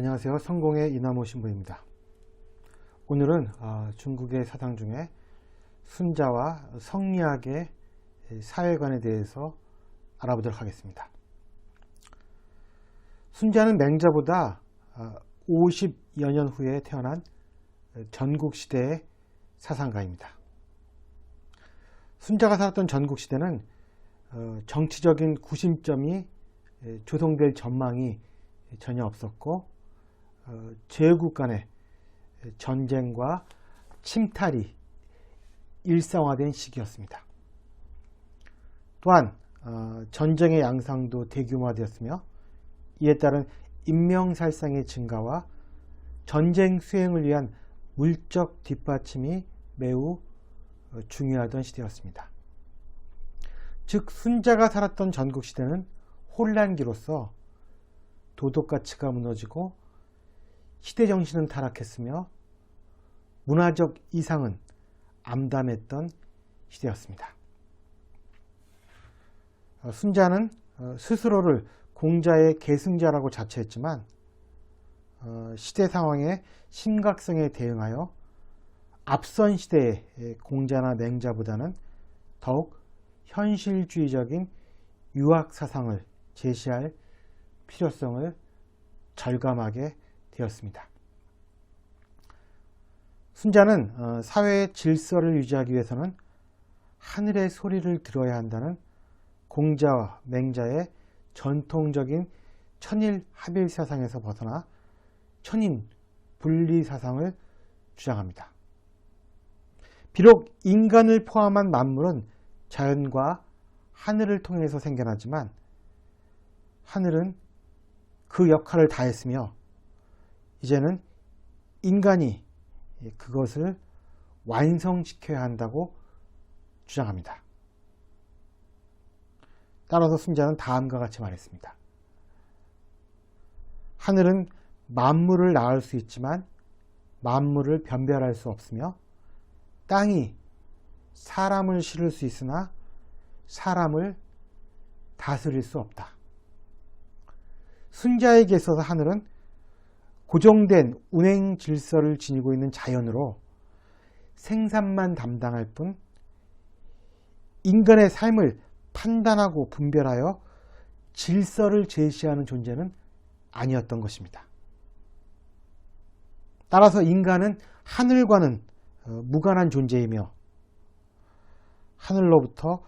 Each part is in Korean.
안녕하세요. 성공의 이나모 신부입니다. 오늘은 중국의 사상 중에 순자와 성리학의 사회관에 대해서 알아보도록 하겠습니다. 순자는 맹자보다 50여 년 후에 태어난 전국시대의 사상가입니다. 순자가 살았던 전국시대는 정치적인 구심점이 조성될 전망이 전혀 없었고 제국 간의 전쟁과 침탈이 일상화된 시기였습니다. 또한 전쟁의 양상도 대규모화되었으며 이에 따른 인명살상의 증가와 전쟁 수행을 위한 물적 뒷받침이 매우 중요하던 시대였습니다. 즉 순자가 살았던 전국시대는 혼란기로서 도덕가치가 무너지고 시대정신은 타락했으며 문화적 이상은 암담했던 시대였습니다. 순자는 스스로를 공자의 계승자라고 자처했지만 시대 상황의 심각성에 대응하여 앞선 시대의 공자나 맹자보다는 더욱 현실주의적인 유학사상을 제시할 필요성을 절감하게 되었습니다. 순자는 사회의 질서를 유지하기 위해서는 하늘의 소리를 들어야 한다는 공자와 맹자의 전통적인 천일합일 사상에서 벗어나 천인 분리 사상을 주장합니다. 비록 인간을 포함한 만물은 자연과 하늘을 통해서 생겨나지만 하늘은 그 역할을 다했으며 이제는 인간이 그것을 완성시켜야 한다고 주장합니다. 따라서 순자는 다음과 같이 말했습니다. 하늘은 만물을 낳을 수 있지만 만물을 변별할 수 없으며 땅이 사람을 실을 수 있으나 사람을 다스릴 수 없다. 순자에게 있어서 하늘은 고정된 운행 질서를 지니고 있는 자연으로 생산만 담당할 뿐 인간의 삶을 판단하고 분별하여 질서를 제시하는 존재는 아니었던 것입니다. 따라서 인간은 하늘과는 무관한 존재이며 하늘로부터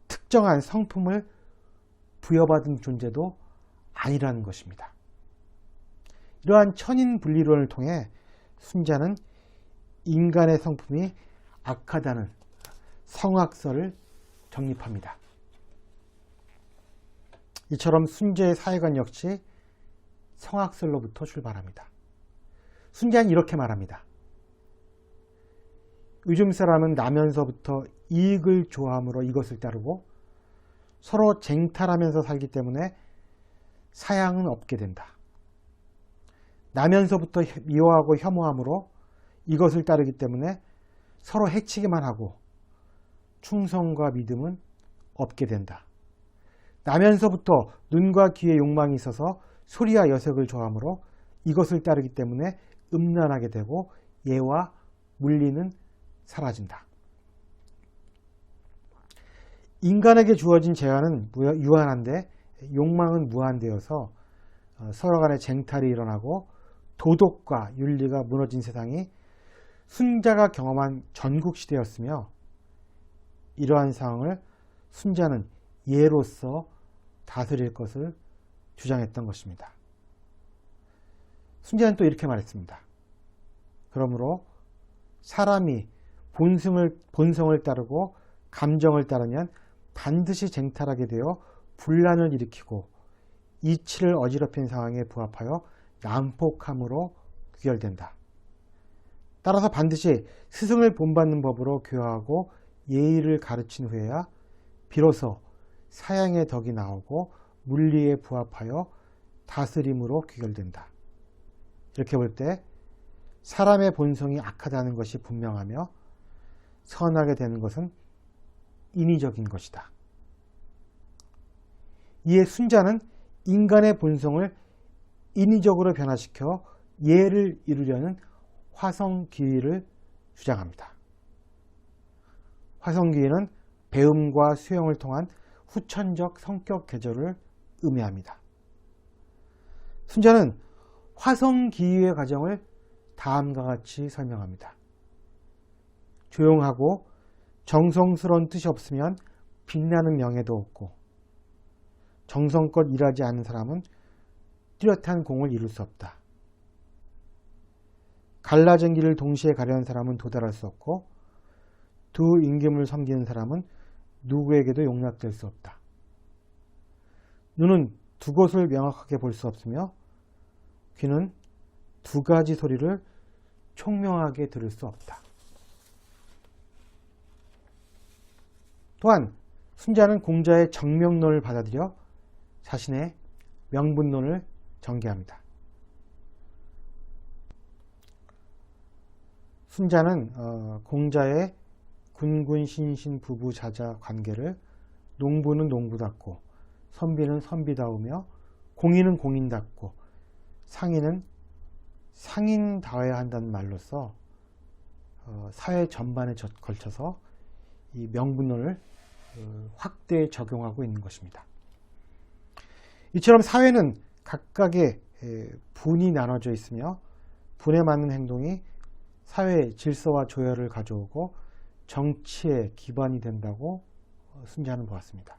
특정한 성품을 부여받은 존재도 아니라는 것입니다. 이러한 천인 분리론을 통해 순자는 인간의 성품이 악하다는 성악설을 정립합니다. 이처럼 순자의 사회관 역시 성악설로부터 출발합니다. 순자는 이렇게 말합니다. 요즘 사람은 나면서부터 이익을 좋아함으로 이것을 따르고 서로 쟁탈하면서 살기 때문에 사양은 없게 된다. 나면서부터 미워하고 혐오함으로 이것을 따르기 때문에 서로 해치기만 하고 충성과 믿음은 없게 된다. 나면서부터 눈과 귀에 욕망이 있어서 소리와 여색을 좋아하므로 이것을 따르기 때문에 음란하게 되고 예와 물리는 사라진다. 인간에게 주어진 재화는 유한한데 욕망은 무한되어서 서로 간의 쟁탈이 일어나고 도덕과 윤리가 무너진 세상이 순자가 경험한 전국시대였으며 이러한 상황을 순자는 예로서 다스릴 것을 주장했던 것입니다. 순자는 또 이렇게 말했습니다. 그러므로 사람이 본성을 따르고 감정을 따르면 반드시 쟁탈하게 되어 분란을 일으키고 이치를 어지럽힌 상황에 부합하여 난폭함으로 귀결된다. 따라서 반드시 스승을 본받는 법으로 교화하고 예의를 가르친 후에야 비로소 사양의 덕이 나오고 물리에 부합하여 다스림으로 귀결된다. 이렇게 볼 때 사람의 본성이 악하다는 것이 분명하며 선하게 되는 것은 인위적인 것이다. 이에 순자는 인간의 본성을 인위적으로 변화시켜 예를 이루려는 화성기위를 주장합니다. 화성기위는 배움과 수용을 통한 후천적 성격 개조를 의미합니다. 순자는 화성기위의 과정을 다음과 같이 설명합니다. 조용하고 정성스러운 뜻이 없으면 빛나는 명예도 없고, 정성껏 일하지 않는 사람은 뚜렷한 공을 이룰 수 없다. 갈라진 길을 동시에 가려는 사람은 도달할 수 없고, 두 임금을 섬기는 사람은 누구에게도 용납될 수 없다. 눈은 두 곳을 명확하게 볼 수 없으며, 귀는 두 가지 소리를 총명하게 들을 수 없다. 또한 순자는 공자의 정명론을 받아들여 자신의 명분론을 전개합니다. 순자는 공자의 군군신신 부부자자 관계를 농부는 농부답고, 선비는 선비다우며, 공인은 공인답고, 상인은 상인다워야 한다는 말로써 사회 전반에 걸쳐서 이 명분론을 확대 적용하고 있는 것입니다. 이처럼 사회는 각각의 분이 나눠져 있으며, 분에 맞는 행동이 사회의 질서와 조열을 가져오고 정치의 기반이 된다고 순자는 보았습니다.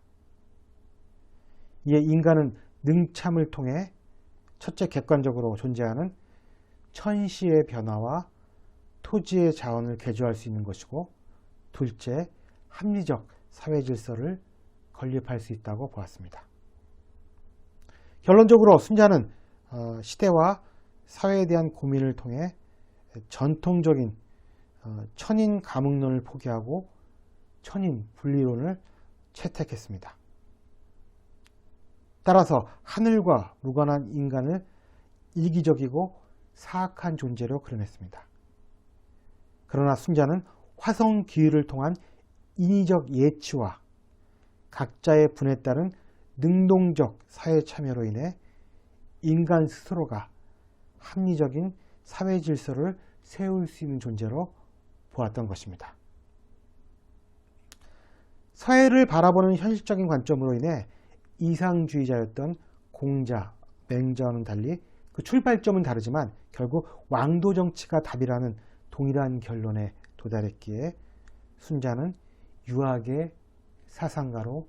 이에 인간은 능참을 통해 첫째, 객관적으로 존재하는 천시의 변화와 토지의 자원을 개조할 수 있는 것이고, 둘째, 합리적 사회 질서를 건립할 수 있다고 보았습니다. 결론적으로 순자는 시대와 사회에 대한 고민을 통해 전통적인 천인 가문론을 포기하고 천인 분리론을 채택했습니다. 따라서 하늘과 무관한 인간을 이기적이고 사악한 존재로 그려냈습니다. 그러나 순자는 화성기위를 통한 인위적 예치와 각자의 분에 따른 능동적 사회 참여로 인해 인간 스스로가 합리적인 사회 질서를 세울 수 있는 존재로 보았던 것입니다. 사회를 바라보는 현실적인 관점으로 인해 이상주의자였던 공자, 맹자와는 달리 그 출발점은 다르지만 결국 왕도 정치가 답이라는 동일한 결론에 도달했기에 순자는 유학의 사상가로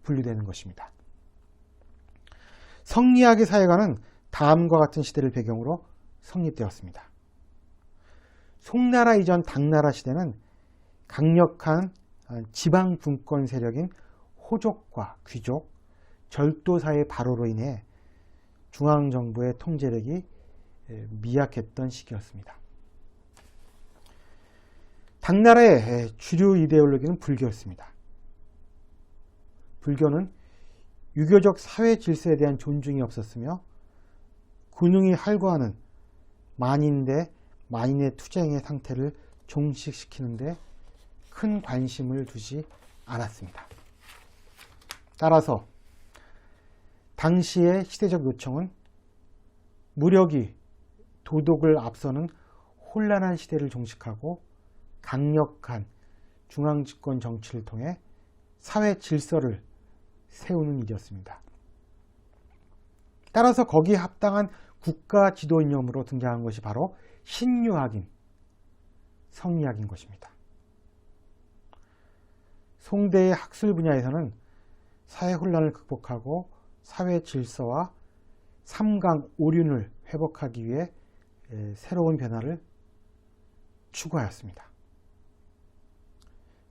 분류되는 것입니다. 성리학의 사회관은 다음과 같은 시대를 배경으로 성립되었습니다. 송나라 이전 당나라 시대는 강력한 지방 분권 세력인 호족과 귀족, 절도사의 발호로 인해 중앙정부의 통제력이 미약했던 시기였습니다. 당나라의 주류 이데올로기는 불교였습니다. 불교는 유교적 사회 질서에 대한 존중이 없었으며, 군웅이 할구하는 만인 대 만인의 투쟁의 상태를 종식시키는 데 큰 관심을 두지 않았습니다. 따라서 당시의 시대적 요청은 무력이 도덕을 앞서는 혼란한 시대를 종식하고 강력한 중앙집권 정치를 통해 사회 질서를 세우는 일이었습니다. 따라서 거기에 합당한 국가 지도 이념으로 등장한 것이 바로 신유학인 성리학인 것입니다. 송대의 학술 분야에서는 사회 혼란을 극복하고 사회 질서와 삼강 오륜을 회복하기 위해 새로운 변화를 추구하였습니다.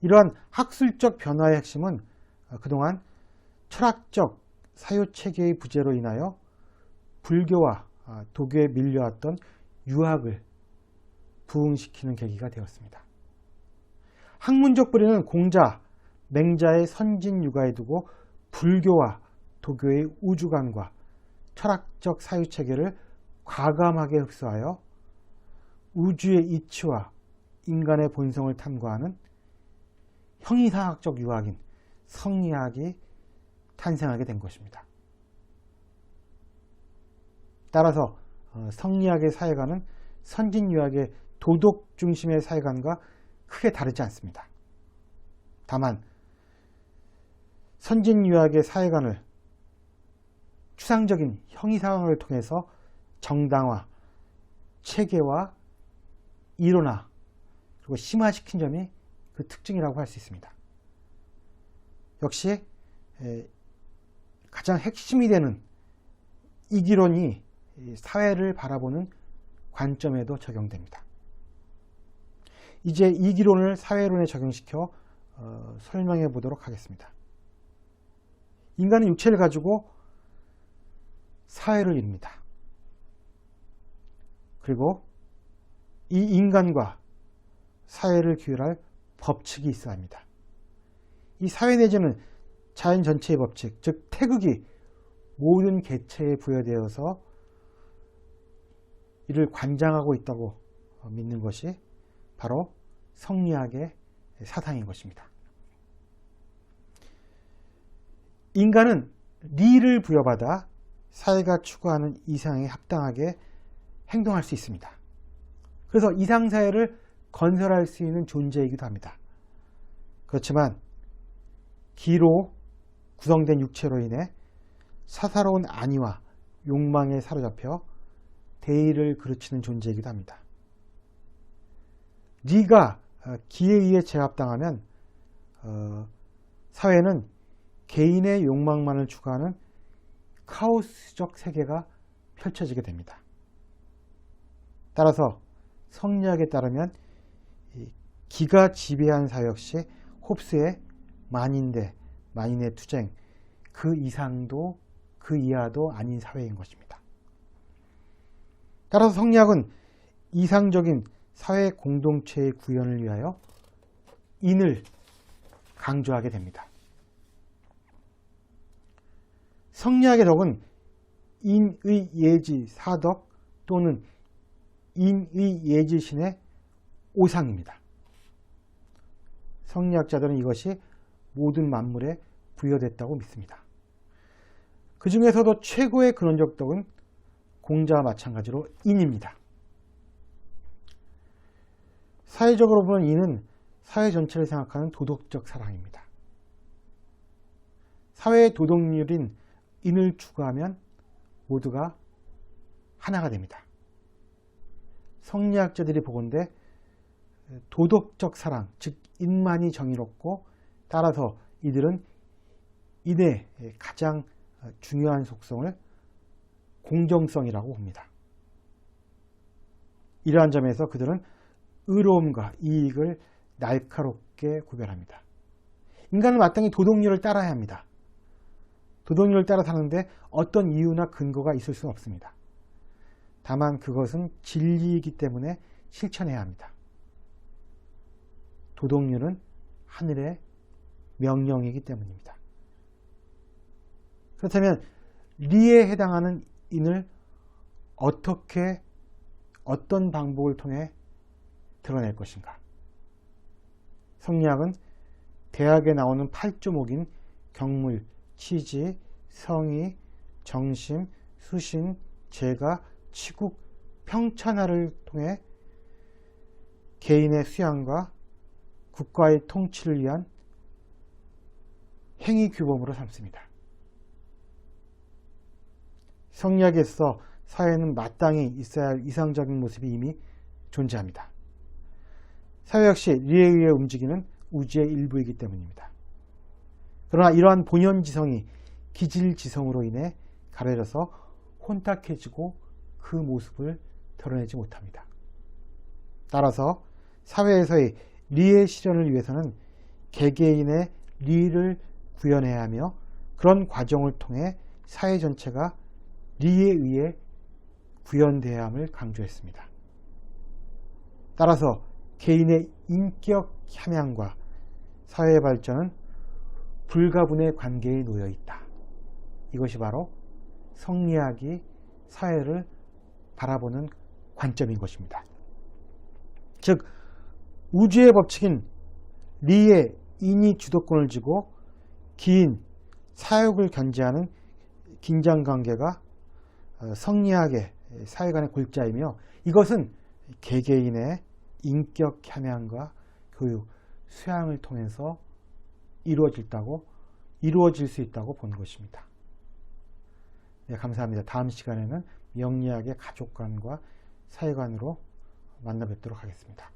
이러한 학술적 변화의 핵심은 그동안 철학적 사유체계의 부재로 인하여 불교와 도교에 밀려왔던 유학을 부흥시키는 계기가 되었습니다. 학문적 뿌리는 공자, 맹자의 선진 육아에 두고 불교와 도교의 우주관과 철학적 사유체계를 과감하게 흡수하여 우주의 이치와 인간의 본성을 탐구하는 형이상학적 유학인 성리학이 탄생하게 된 것입니다. 따라서 성리학의 사회관은 선진유학의 도덕 중심의 사회관과 크게 다르지 않습니다. 다만 선진유학의 사회관을 추상적인 형이상학을 통해서 정당화, 체계화, 이론화, 그리고 심화시킨 점이 그 특징이라고 할 수 있습니다. 역시 가장 핵심이 되는 이기론이 사회를 바라보는 관점에도 적용됩니다. 이제 이기론을 사회론에 적용시켜 설명해 보도록 하겠습니다. 인간은 육체를 가지고 사회를 이룹니다. 그리고 이 인간과 사회를 규율할 법칙이 있어야 합니다. 이 사회 내지는 자연 전체의 법칙, 즉 태극이 모든 개체에 부여되어서 이를 관장하고 있다고 믿는 것이 바로 성리학의 사상인 것입니다. 인간은 리를 부여받아 사회가 추구하는 이상에 합당하게 행동할 수 있습니다. 그래서 이상사회를 건설할 수 있는 존재이기도 합니다. 그렇지만 기로 구성된 육체로 인해 사사로운 안위와 욕망에 사로잡혀 대의를 그르치는 존재이기도 합니다. 리가 기에 의해 제압당하면 사회는 개인의 욕망만을 추구하는 카오스적 세계가 펼쳐지게 됩니다. 따라서 성리학에 따르면 기가 지배한 사회 역시 홉스의 만인의 투쟁, 그 이상도 그 이하도 아닌 사회인 것입니다. 따라서 성리학은 이상적인 사회 공동체의 구현을 위하여 인을 강조하게 됩니다. 성리학의 덕은 인의 예지 사덕 또는 인의 예지신의 오상입니다. 성리학자들은 이것이 모든 만물에 부여됐다고 믿습니다. 그 중에서도 최고의 근원적 덕은 공자와 마찬가지로 인입니다. 사회적으로 보면 인은 사회 전체를 생각하는 도덕적 사랑입니다. 사회의 도덕률인 인을 추구하면 모두가 하나가 됩니다. 성리학자들이 보건대 도덕적 사랑, 즉 인만이 정의롭고 따라서 이들은 인의 가장 중요한 속성을 공정성이라고 봅니다. 이러한 점에서 그들은 의로움과 이익을 날카롭게 구별합니다. 인간은 마땅히 도덕률을 따라야 합니다. 도덕률을 따라 사는데 어떤 이유나 근거가 있을 수는 없습니다. 다만 그것은 진리이기 때문에 실천해야 합니다. 도덕률은 하늘의 명령이기 때문입니다. 그렇다면 리에 해당하는 인을 어떻게 어떤 방법을 통해 드러낼 것인가? 성리학은 대학에 나오는 8조목인 경물, 치지, 성의, 정심, 수신, 재가, 치국, 평천하를 통해 개인의 수양과 국가의 통치를 위한 행위 규범으로 삼습니다. 성리학에서 사회는 마땅히 있어야 할 이상적인 모습이 이미 존재합니다. 사회 역시 리에 의해 움직이는 우주의 일부이기 때문입니다. 그러나 이러한 본연지성이 기질지성으로 인해 가려져서 혼탁해지고 그 모습을 드러내지 못합니다. 따라서 사회에서의 리의 실현을 위해서는 개개인의 리를 구현해야 하며 그런 과정을 통해 사회 전체가 리에 의해 구현되어야 함을 강조했습니다. 따라서 개인의 인격 함양과 사회의 발전은 불가분의 관계에 놓여 있다. 이것이 바로 성리학이 사회를 바라보는 관점인 것입니다. 즉 우주의 법칙인 리의 인이 주도권을 쥐고 기인, 사욕을 견제하는 긴장관계가 성리학의 사회관의 골자이며 이것은 개개인의 인격 함양과 교육, 수양을 통해서 이루어질 수 있다고 본 것입니다. 네, 감사합니다. 다음 시간에는 명리학의 가족관과 사회관으로 만나 뵙도록 하겠습니다.